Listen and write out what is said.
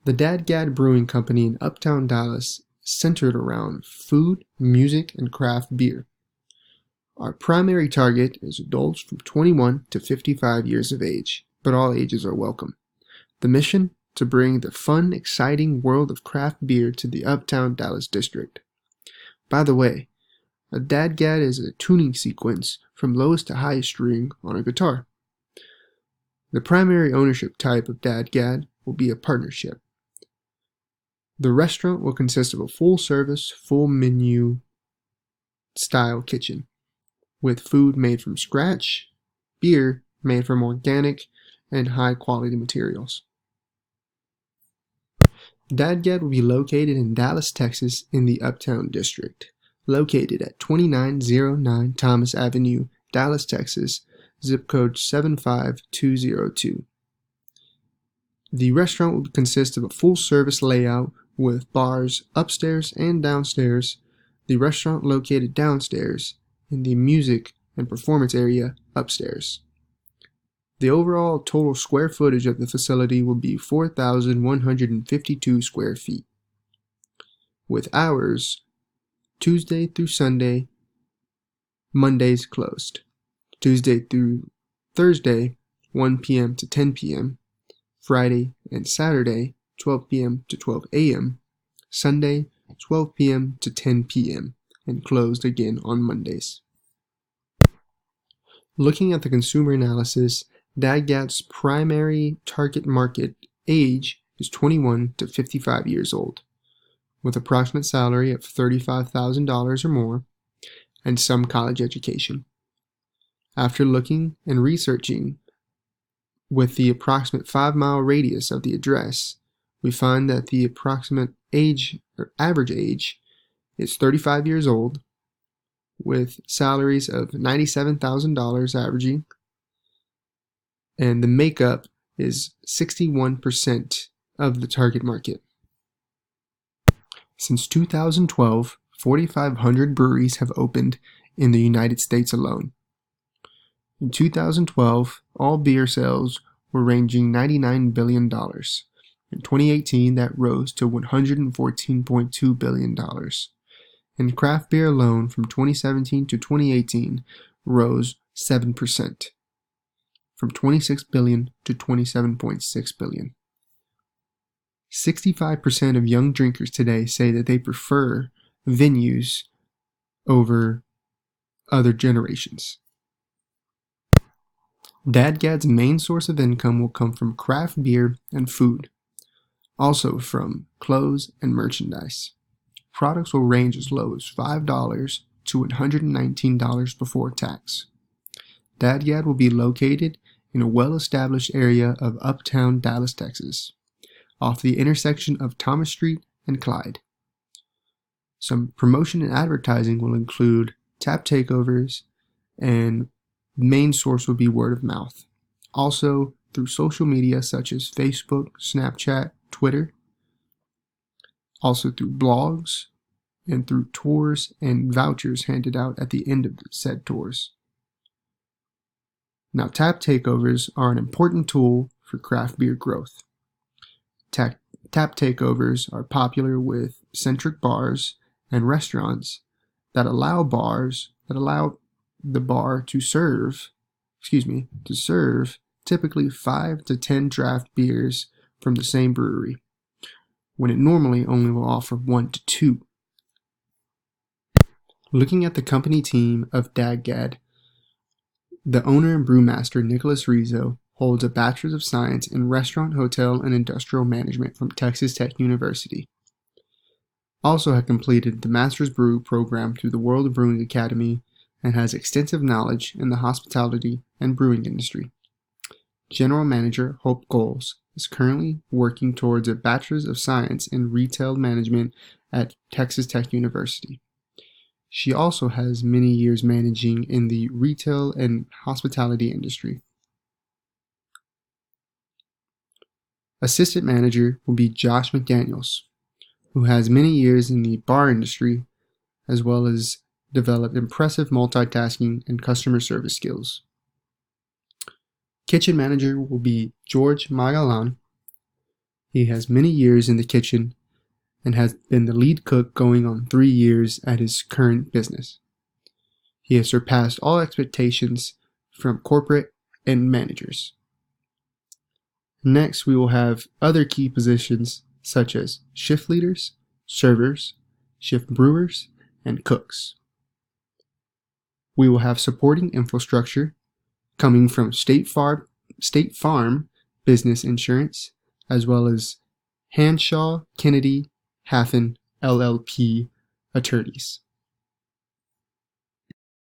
The Dadgad Brewing Company in Uptown Dallas is centered around food, music, and craft beer. Our primary target is adults from 21 to 55 years of age, but all ages are welcome. The mission? To bring the fun, exciting world of craft beer to the Uptown Dallas district. By the way, a Dadgad is a tuning sequence from lowest to highest string on a guitar. The primary ownership type of Dadgad will be a partnership. The restaurant will consist of a full-service, full-menu style kitchen with food made from scratch, beer made from organic and high-quality materials. Dadgad will be located in Dallas, Texas in the Uptown District, located at 2909 Thomas Avenue, Dallas, Texas, zip code 75202. The restaurant will consist of a full-service layout with bars upstairs and downstairs, the restaurant located downstairs, and the music and performance area upstairs. The overall total square footage of the facility will be 4,152 square feet, with hours Tuesday through Sunday, Mondays closed, Tuesday through Thursday, 1 p.m. to 10 p.m., Friday and Saturday, 12 p.m. to 12 a.m., Sunday, 12 p.m. to 10 p.m., and closed again on Mondays. Looking at the consumer analysis, Dadgad's primary target market age is 21 to 55 years old, with approximate salary of $35,000 or more, and some college education. After looking and researching with the approximate 5-mile radius of the address, we find that the approximate age or average age is 35 years old, with salaries of $97,000 averaging, and the makeup is 61% of the target market. Since 2012, 4,500 breweries have opened in the United States alone. In 2012, all beer sales were ranging $99 billion. In 2018, that rose to $114.2 billion. And craft beer alone from 2017 to 2018 rose 7%, from $26 billion to $27.6 billion. 65% of young drinkers today say that they prefer venues over other generations. Dadgad's main source of income will come from craft beer and food, also from clothes and merchandise. Products will range as low as $5 to $119 before tax. Dadgad will be located in a well-established area of Uptown Dallas, Texas, off the intersection of Thomas Street and Clyde. Some promotion and advertising will include tap takeovers, and main source will be word of mouth. Also through social media such as Facebook, Snapchat, Twitter, also through blogs, and through tours and vouchers handed out at the end of said tours. Now, tap takeovers are an important tool for craft beer growth. Tap takeovers are popular with centric bars and restaurants that allow the bar to serve typically 5 to 10 draft beers from the same brewery, when it normally only will offer 1 to 2. Looking at the company team of Dadgad, the owner and brewmaster Nicholas Rizzo holds a Bachelor's of Science in Restaurant, Hotel, and Industrial Management from Texas Tech University. Also had completed the Master's Brew program through the World of Brewing Academy and has extensive knowledge in the hospitality and brewing industry. General Manager Hope Goals is currently working towards a Bachelor's of Science in Retail Management at Texas Tech University. She also has many years managing in the retail and hospitality industry. Assistant manager will be Josh McDaniels, who has many years in the bar industry, as well as developed impressive multitasking and customer service skills. Kitchen manager will be George Magalan, He has many years in the kitchen and has been the lead cook going on 3 years at his current business. He has surpassed all expectations from corporate and managers. Next, we will have other key positions such as shift leaders, servers, shift brewers, and cooks. We will have supporting infrastructure coming from State Farm Business Insurance, as well as Hanshaw, Kennedy, Haffen, LLP attorneys.